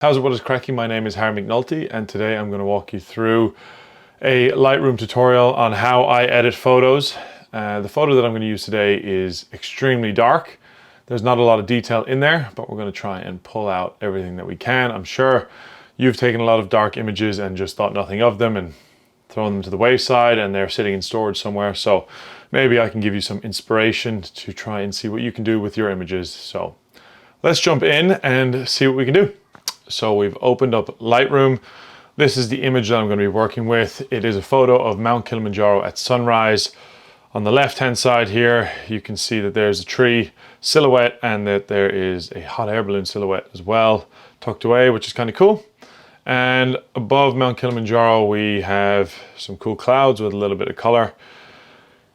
How's it, what is cracking? My name is Harry McNulty and today I'm going to walk you through a Lightroom tutorial on how I edit photos. The photo that I'm going to use today is extremely dark. There's not a lot of detail in there, but we're going to try and pull out everything that we can. I'm sure you've taken a lot of dark images and just thought nothing of them and thrown them to the wayside and they're sitting in storage somewhere. So maybe I can give you some inspiration to try and see what you can do with your images. So let's jump in and see what we can do. So we've opened up Lightroom. This is the image that I'm going to be working with. It is a photo of Mount Kilimanjaro at sunrise. On the left hand side here, you can see that there's a tree silhouette and that there is a hot air balloon silhouette as well, tucked away, which is kind of cool. And above Mount Kilimanjaro, we have some cool clouds with a little bit of color.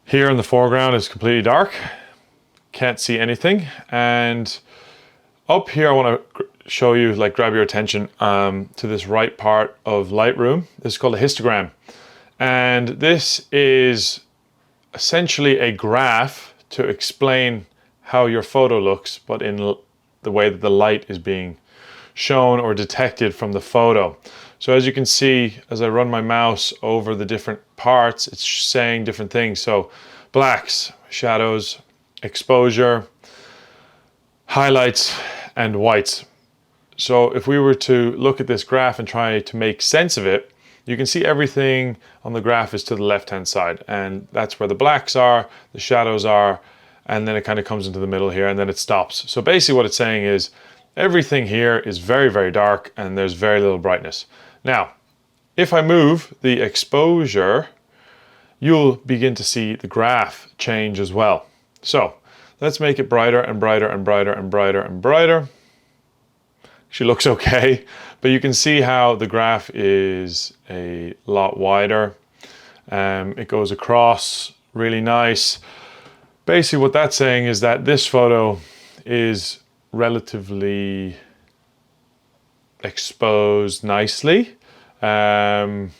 Here in the foreground is completely dark. Can't see anything. And up here, I want to show you, grab your attention to this right part of Lightroom. This is called a histogram. And this is essentially a graph to explain how your photo looks, but in the way that the light is being shown or detected from the photo. So as you can see, as I run my mouse over the different parts, it's saying different things. So blacks, shadows, exposure, highlights, and whites. So if we were to look at this graph and try to make sense of it, you can see everything on the graph is to the left-hand side, and that's where the blacks are, the shadows are, and then it kind of comes into the middle here, and then it stops. So basically what it's saying is everything here is very, very dark, and there's very little brightness. Now, if I move the exposure, you'll begin to see the graph change as well. So let's make it brighter and brighter and brighter and brighter and brighter. She looks okay, but you can see how the graph is a lot wider. It goes across really nice. Basically what that's saying is that this photo is relatively exposed nicely. Everything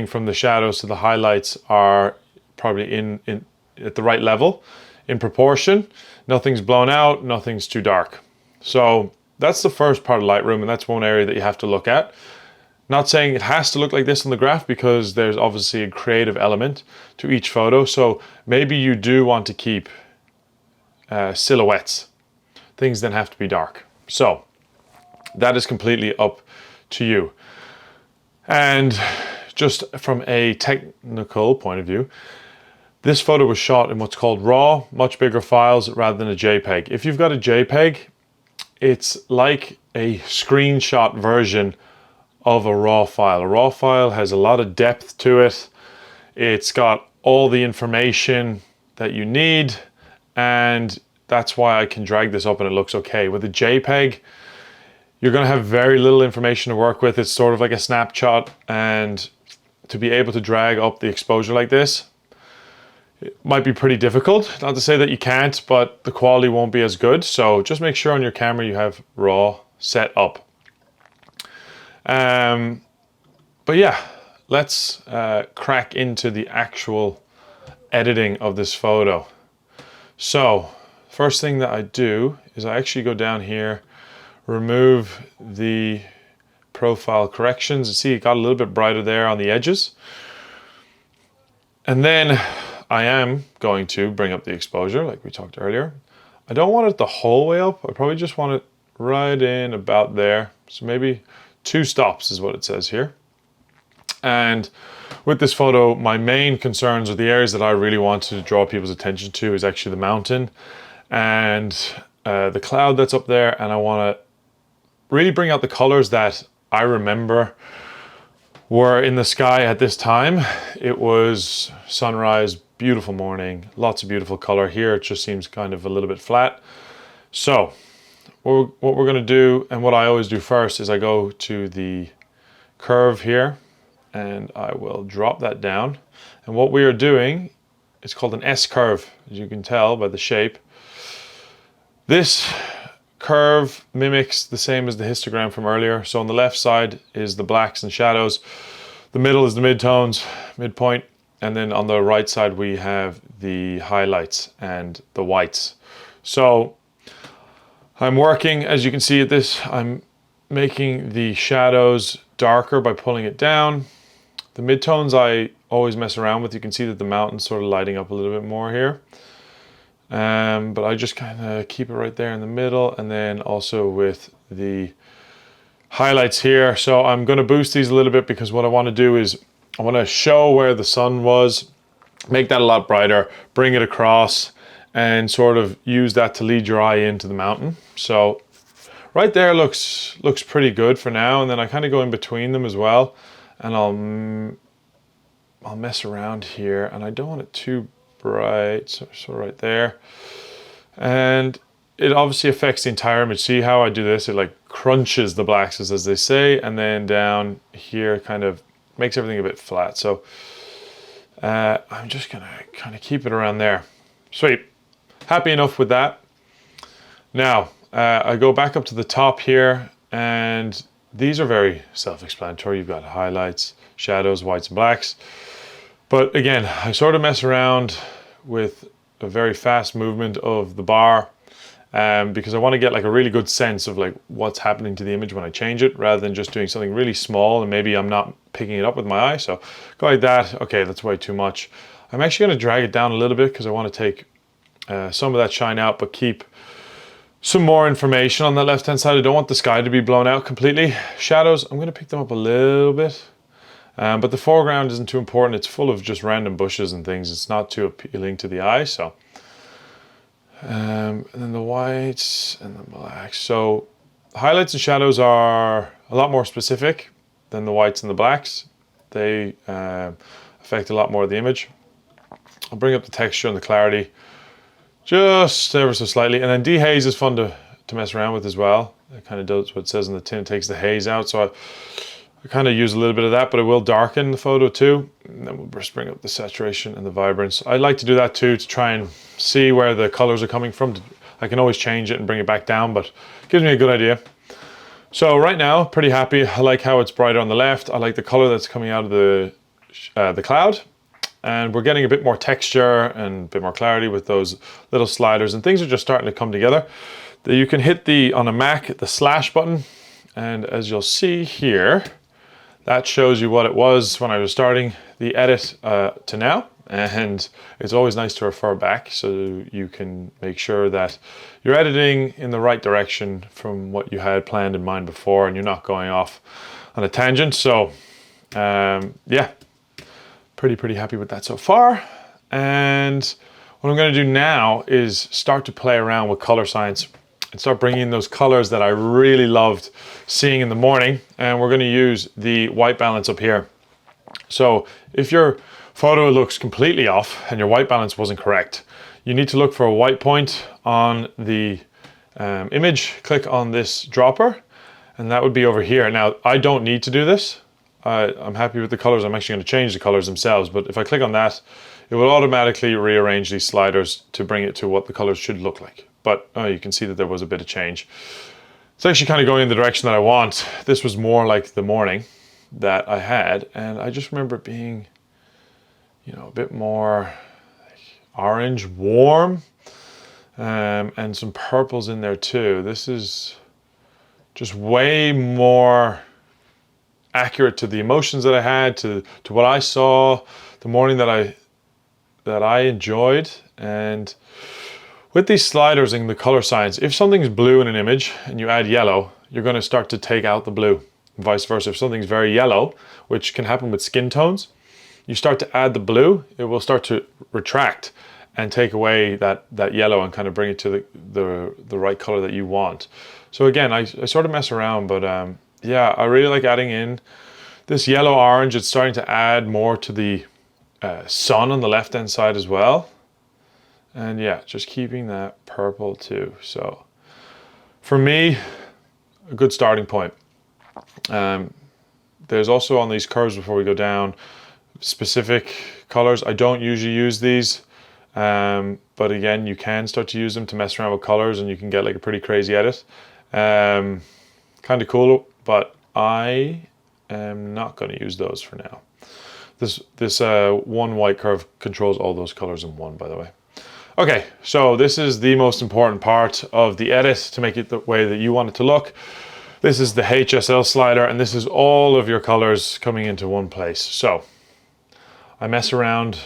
from the shadows to the highlights are probably in at the right level, in proportion. Nothing's blown out, nothing's too dark. So that's the first part of Lightroom, and that's one area that you have to look at. Not saying it has to look like this on the graph, because there's obviously a creative element to each photo. So maybe you do want to keep silhouettes. Things then have to be dark. So that is completely up to you. And just from a technical point of view, this photo was shot in what's called RAW, much bigger files rather than a JPEG. If you've got a JPEG, it's like a screenshot version of a RAW file. A RAW file has a lot of depth to it. It's got all the information that you need, and that's why I can drag this up and it looks okay. With a JPEG, you're going to have very little information to work with. It's sort of like a snapshot, and to be able to drag up the exposure like this, it might be pretty difficult. Not to say that you can't, but the quality won't be as good. So just make sure on your camera you have RAW set up. But yeah, let's crack into the actual editing of this photo. So first thing that I do is I actually go down here, remove the profile corrections, and see it got a little bit brighter there on the edges. And then I am going to bring up the exposure like we talked earlier. I don't want it the whole way up. I probably just want it right in about there. So maybe 2 stops is what it says here. And with this photo, my main concerns, or the areas that I really want to draw people's attention to, is actually the mountain and the cloud that's up there. And I want to really bring out the colors that I remember were in the sky at this time. It was sunrise, beautiful morning, lots of beautiful color. Here it just seems kind of a little bit flat. So what we're going to do, and what I always do first, is I go to the curve here and I will drop that down. And what we are doing, it's called an S curve, as you can tell by the shape. This curve mimics the same as the histogram from earlier. So on the left side is the blacks and shadows, the middle is the midtones, midpoint, and then on the right side we have the highlights and the whites. So I'm working, as you can see at this, I'm making the shadows darker by pulling it down. The midtones I always mess around with. You can see that the mountain's sort of lighting up a little bit more here. But I just kind of keep it right there in the middle, and then also with the highlights here. So I'm going to boost these a little bit because what I want to do is I want to show where the sun was, make that a lot brighter, bring it across, and sort of use that to lead your eye into the mountain. So right there looks pretty good for now, and then I kind of go in between them as well, and I'll mess around here, and I don't want it too bright, so right there. And it obviously affects the entire image. See how I do this? It like crunches the blacks, as they say, and then down here kind of makes everything a bit flat. So I'm just gonna kind of keep it around there. Sweet. Happy enough with that. Now I go back up to the top here, and these are very self-explanatory. You've got highlights, shadows, whites and blacks. But again, I sort of mess around with a very fast movement of the bar because I want to get like a really good sense of like what's happening to the image when I change it, rather than just doing something really small and maybe I'm not picking it up with my eye. So go like that. Okay, that's way too much. I'm actually going to drag it down a little bit because I want to take some of that shine out, but keep some more information on that left-hand side. I don't want the sky to be blown out completely. Shadows, I'm going to pick them up a little bit. But the foreground isn't too important. It's full of just random bushes and things. It's not too appealing to the eye. So, and then the whites and the blacks. So highlights and shadows are a lot more specific than the whites and the blacks. They affect a lot more of the image. I'll bring up the texture and the clarity just ever so slightly. And then dehaze is fun to mess around with as well. It kind of does what it says in the tin. It takes the haze out. So I kind of use a little bit of that, but it will darken the photo too. And then we'll just bring up the saturation and the vibrance. I like to do that too, to try and see where the colors are coming from. I can always change it and bring it back down, but it gives me a good idea. So right now, pretty happy. I like how it's brighter on the left. I like the color that's coming out of the cloud. And we're getting a bit more texture and a bit more clarity with those little sliders, and things are just starting to come together. You can hit on a Mac, the slash button. And as you'll see here, that shows you what it was when I was starting the edit to now. And it's always nice to refer back so you can make sure that you're editing in the right direction from what you had planned in mind before, and you're not going off on a tangent. So yeah, pretty happy with that so far. And what I'm going to do now is start to play around with color science and start bringing in those colors that I really loved seeing in the morning. And we're going to use the white balance up here. So if your photo looks completely off and your white balance wasn't correct, you need to look for a white point on the image. Click on this dropper, and that would be over here. Now, I don't need to do this. I'm happy with the colors. I'm actually going to change the colors themselves, but if I click on that, it will automatically rearrange these sliders to bring it to what the colors should look like. But you can see that there was a bit of change. It's actually kind of going in the direction that I want. This was more like the morning that I had, and I just remember it being, you know, a bit more like orange, warm, and some purples in there too. This is just way more accurate to the emotions that I had, to what I saw, the morning that I enjoyed. And with these sliders and the color science, if something's blue in an image and you add yellow, you're going to start to take out the blue. And vice versa, if something's very yellow, which can happen with skin tones, you start to add the blue, it will start to retract and take away that yellow and kind of bring it to the right color that you want. So again, I sort of mess around, but yeah, I really like adding in this yellow orange. It's starting to add more to the sun on the left hand side as well. And yeah, just keeping that purple too. So for me, a good starting point. There's also on these curves, before we go down, specific colors. I don't usually use these, but again, you can start to use them to mess around with colors, and you can get like a pretty crazy edit. Kind of cool, but I am not going to use those for now. This one white curve controls all those colors in one, by the way. Okay, so this is the most important part of the edit to make it the way that you want it to look. This is the HSL slider, and this is all of your colors coming into one place. So I mess around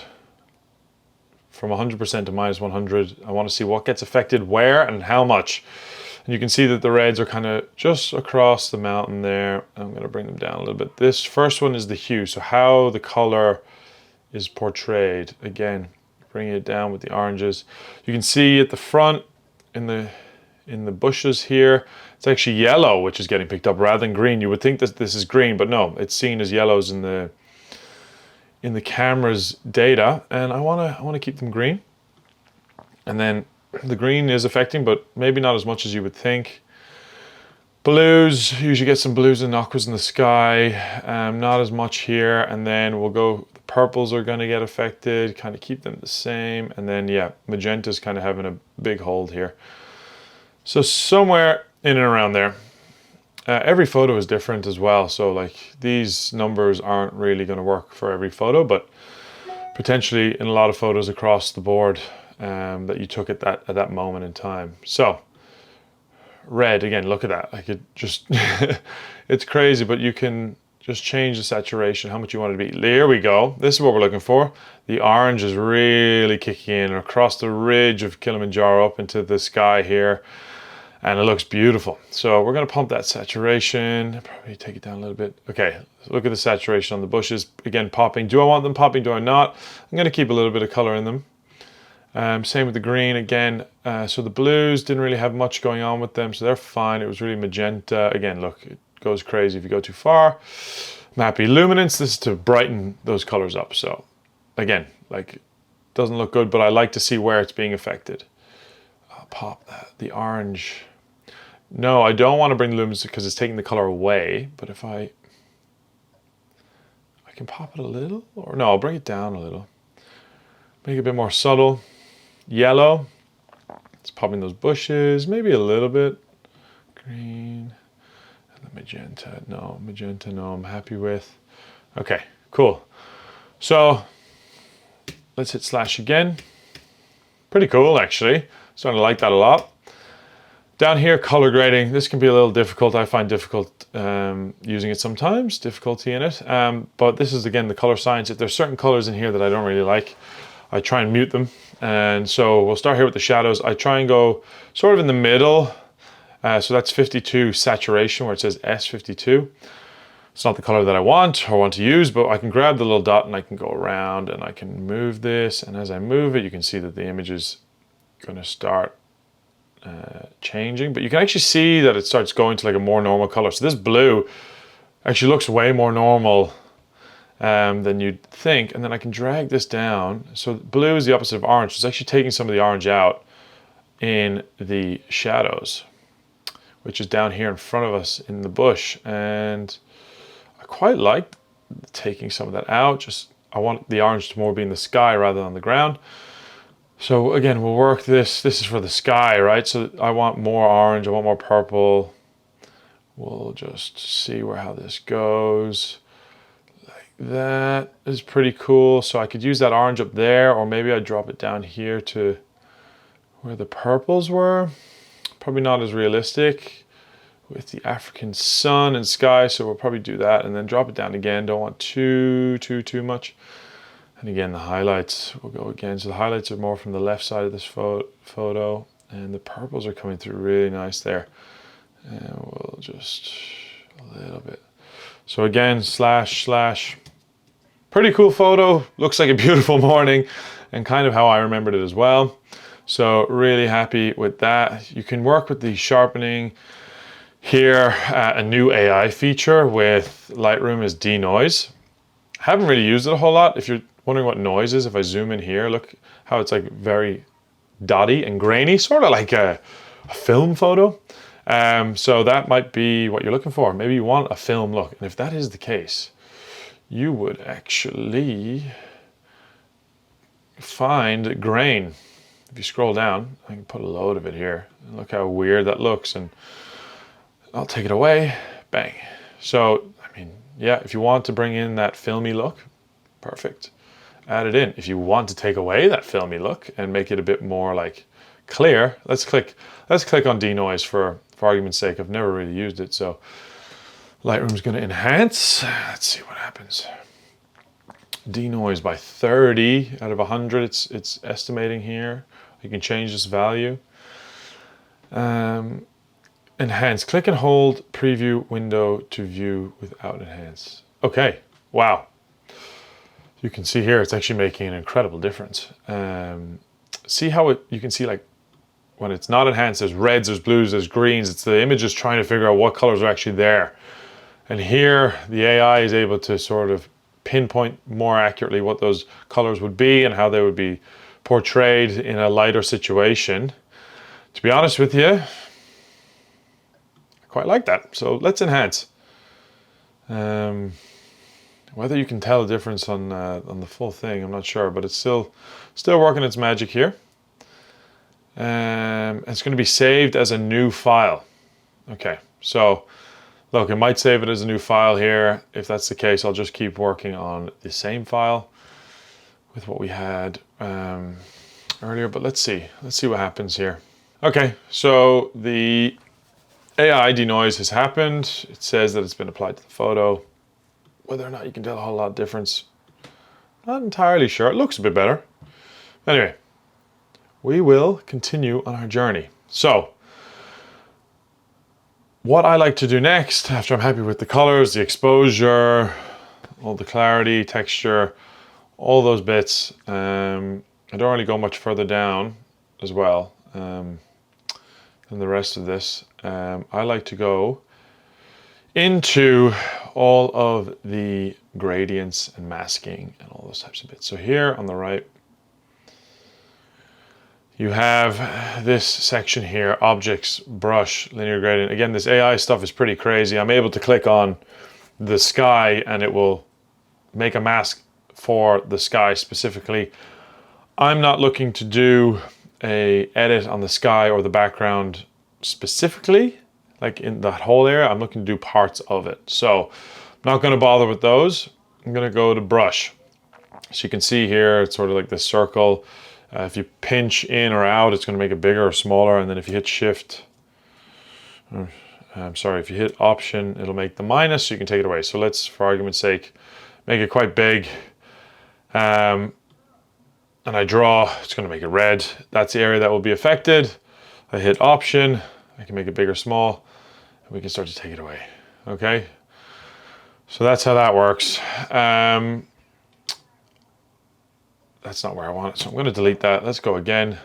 from 100% to minus 100. I want to see what gets affected where and how much. And you can see that the reds are kind of just across the mountain there. I'm going to bring them down a little bit. This first one is the hue, so how the color is portrayed. Again, bringing it down with the oranges. You can see at the front in the bushes here, it's actually yellow which is getting picked up rather than green. You would think that this is green, but no, it's seen as yellows in the camera's data, and I want to keep them green. And then the green is affecting, but maybe not as much as you would think. Blues, usually get some blues and aquas in the sky, not as much here. And then we'll go, the purples are going to get affected, kind of keep them the same. And then yeah, magenta's kind of having a big hold here. So somewhere in and around there. Every photo is different as well, so like these numbers aren't really going to work for every photo, but potentially in a lot of photos across the board that you took at that moment in time. So red, again, look at that. Like it just it's crazy, but you can just change the saturation, how much you want it to be. There we go. This is what we're looking for. The orange is really kicking in across the ridge of Kilimanjaro up into the sky here. And it looks beautiful. So we're going to pump that saturation, probably take it down a little bit. Okay, look at the saturation on the bushes. Again, popping. Do I want them popping? Do I not? I'm going to keep a little bit of color in them. Same with the green again. So the blues didn't really have much going on with them, so they're fine. It was really magenta. Again, look, it goes crazy if you go too far. Mappy luminance, this is to brighten those colors up. So again, like, doesn't look good, but I like to see where it's being affected. I'll pop that, the orange. No, I don't want to bring the luminance because it's taking the color away, but if I can pop it a little, or no, I'll bring it down a little. Make it a bit more subtle. Yellow, it's popping those bushes, maybe a little bit. Green, and the magenta, no, I'm happy with. Okay, cool. So let's hit slash again. Pretty cool, actually. Starting to like that a lot. Down here, color grading. This can be a little difficult. I find difficult using it sometimes, difficulty in it. But this is, again, the color science. If there's certain colors in here that I don't really like, I try and mute them. And so we'll start here with the shadows. I try and go sort of in the middle. So that's 52 saturation, where it says S52. It's not the color that I want or want to use, but I can grab the little dot and I can go around and I can move this. And as I move it, you can see that the image is going to start changing, but you can actually see that it starts going to like a more normal color. So this blue actually looks way more normal than you'd think. And then I can drag this down. So blue is the opposite of orange. It's actually taking some of the orange out in the shadows, which is down here in front of us in the bush. And I quite like taking some of that out. Just, I want the orange to more be in the sky rather than on the ground. So again, we'll work this. This is for the sky, right? So I want more orange, I want more purple. We'll just see how this goes. Like that is pretty cool. So I could use that orange up there, or maybe I'd drop it down here to where the purples were. Probably not as realistic with the African sun and sky. So we'll probably do that and then drop it down again. Don't want too much. And again, the highlights will go again. So the highlights are more from the left side of this photo, and the purples are coming through really nice there. And we'll just a little bit. So again, slash. Pretty cool photo. Looks like a beautiful morning, and kind of how I remembered it as well. So really happy with that. You can work with the sharpening here. A new AI feature with Lightroom is denoise. Haven't really used it a whole lot. If you're wondering what noise is, if I zoom in here, look how it's like very dotty and grainy, sort of like a film photo. So that might be what you're looking for. Maybe you want a film look. And if that is the case, you would actually find grain. If you scroll down, I can put a load of it here. Look how weird that looks. And I'll take it away, bang. So, I mean, yeah, if you want to bring in that filmy look, perfect. Add it in. If you want to take away that filmy look and make it a bit more like clear, let's click on denoise for for argument's sake, I've never really used it. So Lightroom's going to enhance. Let's see what happens. Denoise by 30 out of 100. It's estimating here. You can change this value. Enhance. Click and hold preview window to view without enhance. Okay. Wow. You can see here it's actually making an incredible difference. See how you can see, like, when it's not enhanced, there's reds, there's blues, there's greens. It's the image is trying to figure out what colors are actually there. And here the AI is able to sort of pinpoint more accurately what those colors would be and how they would be portrayed in a lighter situation. To be honest with you, I quite like that. So let's enhance. Whether you can tell a difference on the full thing, I'm not sure, but it's still working its magic here. It's going to be saved as a new file. Okay, so look, it might save it as a new file here. If that's the case, I'll just keep working on the same file with what we had earlier, but let's see what happens here. Okay, so the AI denoise has happened. It says that it's been applied to the photo. Whether or not you can tell a whole lot of difference, not entirely sure. It looks a bit better. Anyway, we will continue on our journey. So what I like to do next, after I'm happy with the colors, the exposure, all the clarity, texture, all those bits, I don't really go much further down as well than the rest of this. I like to go into all of the gradients and masking and all those types of bits. So here on the right, you have this section here, objects, brush, linear gradient. Again, this AI stuff is pretty crazy. I'm able to click on the sky and it will make a mask for the sky specifically. I'm not looking to do a edit on the sky or the background specifically, like in that whole area. I'm looking to do parts of it. So I'm not going to bother with those. I'm going to go to brush. So you can see here, it's sort of like this circle. If you pinch in or out, it's going to make it bigger or smaller. And then if you hit shift, if you hit option, it'll make the minus, so you can take it away. So let's, for argument's sake, make it quite big. And I draw, it's going to make it red. That's the area that will be affected. I hit option, I can make it big or small, and we can start to take it away. Okay, so that's how that works. That's not where I want it, so I'm going to delete that. Let's go again.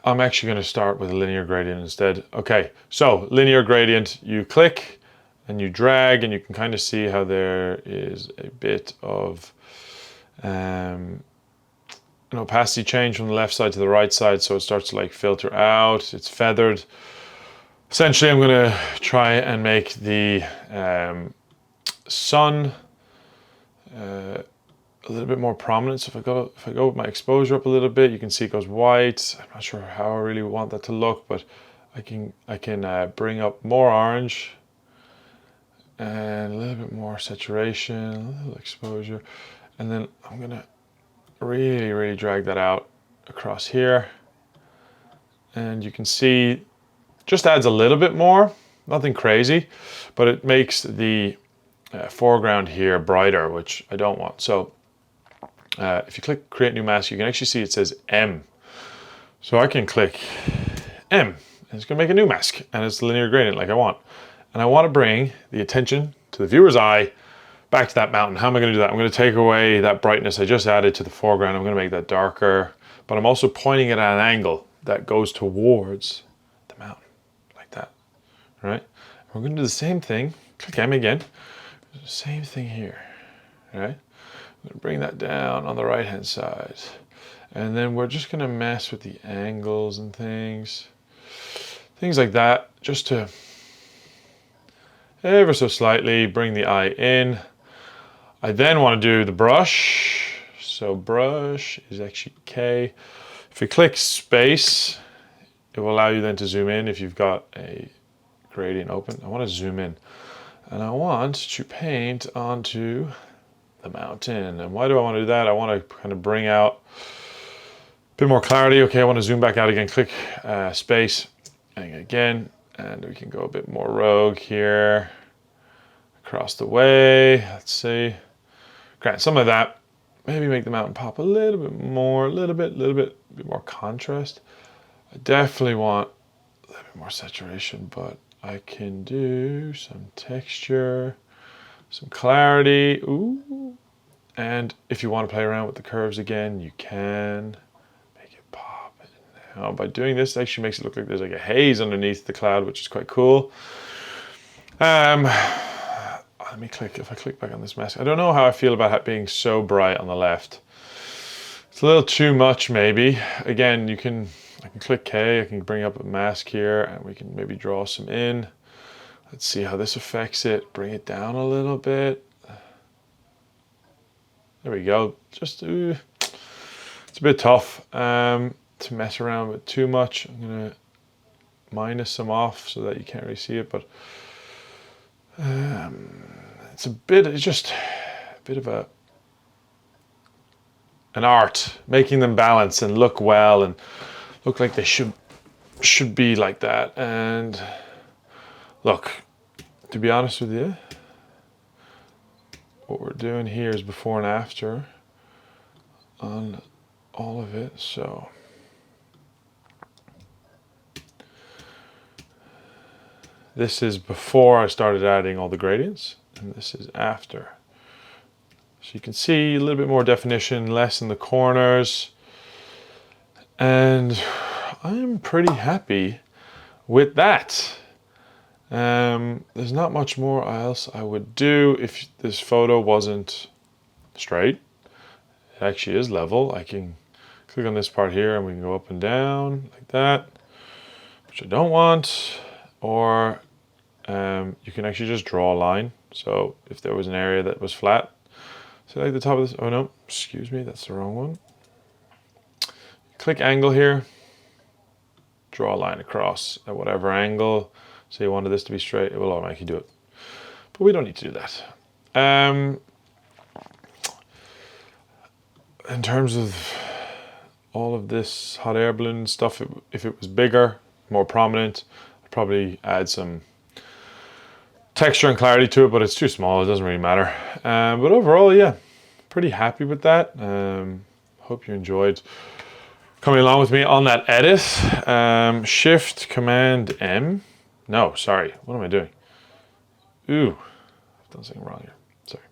I'm actually going to start with a linear gradient instead. Okay, so linear gradient, you click and you drag, and you can kind of see how there is a bit of an opacity change from the left side to the right side, so it starts to like filter out. It's feathered. Essentially, I'm going to try and make the sun a little bit more prominent. So if I go with my exposure up a little bit, you can see it goes white. I'm not sure how I really want that to look, but I can bring up more orange and a little bit more saturation, a little exposure, and then I'm gonna really drag that out across here, and you can see just adds a little bit more, nothing crazy, but it makes the foreground here brighter, which I don't want. So if you click create new mask, you can actually see it says M. So I can click M, and it's gonna make a new mask, and it's the linear gradient like I want. And I want to bring the attention to the viewer's eye back to that mountain. How am I gonna do that? I'm gonna take away that brightness I just added to the foreground. I'm gonna make that darker, but I'm also pointing it at an angle that goes towards the mountain, like that, all right? We're gonna do the same thing. Click M again. Same thing here, all right? I'm gonna bring that down on the right-hand side. And then we're just gonna mess with the angles and things like that, just to ever so slightly bring the eye in. I then want to do the brush. So brush is actually K. If you click space, it will allow you then to zoom in if you've got a gradient open. I want to zoom in, and I want to paint onto the mountain. And why do I want to do that? I want to kind of bring out a bit more clarity. Okay, I want to zoom back out again. Click space, And again, and we can go a bit more rogue here. Across the way, let's see. Grant some of that. Maybe make the mountain pop a little bit more, a little bit more contrast. I definitely want a little bit more saturation, but I can do some texture, some clarity. Ooh. And if you want to play around with the curves again, you can make it pop. Now, by doing this, it actually makes it look like there's like a haze underneath the cloud, which is quite cool. Let me click, if I click back on this mask, I don't know how I feel about it being so bright on the left. It's a little too much maybe. Again, I can click K, I can bring up a mask here and we can maybe draw some in. Let's see how this affects it. Bring it down a little bit. There we go. Just, it's a bit tough to mess around with too much. I'm gonna minus some off so that you can't really see it, but it's just a bit of an art, making them balance and look well and look like they should be like that. And look, to be honest with you, what we're doing here is before and after on all of it. So this is before I started adding all the gradients, and this is after. So you can see a little bit more definition, less in the corners. And I'm pretty happy with that. There's not much more else I would do if this photo wasn't straight. It actually is level. I can click on this part here and we can go up and down like that, which I don't want. Or you can actually just draw a line. So if there was an area that was flat, select the top of this. Oh no, excuse me, that's the wrong one. Click angle here, draw a line across at whatever angle. So you wanted this to be straight, it will automatically do it. But we don't need to do that. In terms of all of this hot air balloon stuff, if it was bigger, more prominent, I'd probably add some texture and clarity to it, but it's too small, it doesn't really matter. But overall, yeah, pretty happy with that. Hope you enjoyed coming along with me on that edit. Shift Command M. No, sorry, what am I doing? Ooh, I've done something wrong here, sorry.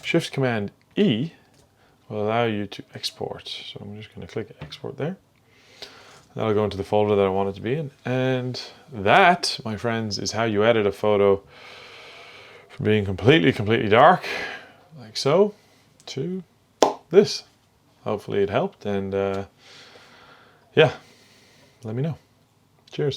Shift Command E will allow you to export. So I'm just gonna click export there. That'll go into the folder that I want it to be in. And that, my friends, is how you edit a photo from being completely dark, like so, to this. Hopefully it helped, and yeah, let me know. Cheers.